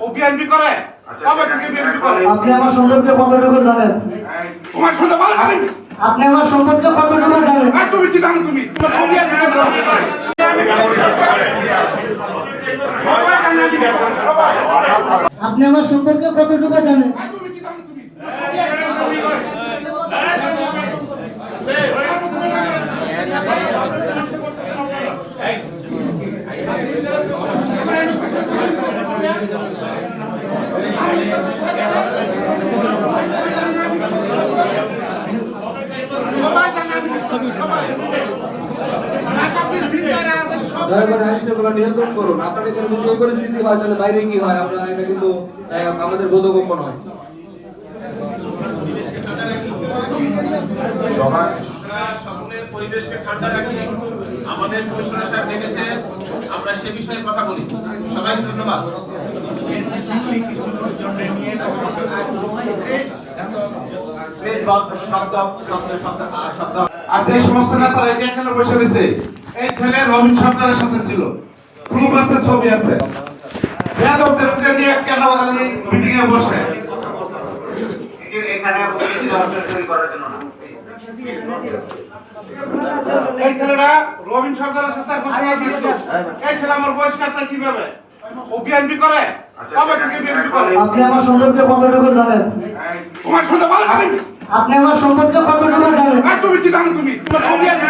ও BNP করে কবে থেকে বিএনপি করে? আপনি আমার সম্পর্কে কতটুকু জানেন? তোমার শুনতে ভালো লাগে? আপনি আমার সম্পর্কে কতটুকু জানেন? তুমি কি জানো? তুমি তোমার ছবি আছে আপনি আমার সম্পর্কে কতটুকু জানেন? নিয়ন্ত্রণ করুন। আপনার এখানে যদি এই পরিস্থিতি হয় তাহলে বাইরে কি হয় আপনারা এটা কিন্তু আমাদের বোধগম্য নয়। সকলের পরিবেশকে ঠান্ডা রাখি। আমাদের কমিশনার সাহেব ডেকেছেন, আমরা সে বিষয়ে কথা বলি। সবাইকে ধন্যবাদ। আর যে সমস্ত নেতারা এখানে বসে রয়েছে, এই ছেলে রবীন সরকারের সাথে ছিল, প্রুফ আছে, ছবি আছে। বেয়াদবদের নিয়ে কেন মিটিং এ বসে এখানে তৈরি করার জন্য না। এই ছেলেরা রবীন সরকারের সাথে ঘোষণা দিয়েছিল। এই ছেলে আমার বহিষ্কারটা কিভাবে? ও বিএনপি করে কবে থেকে বিএনপি করে? আপনি আমার সম্পর্কে কতটুকু জানেন? তোমার শুনতে ভালো লাগে? আপনি আমার সম্পর্কে কতটুকু জানেন? তুমি কি জানো? তুমি তোমার ছবি আছে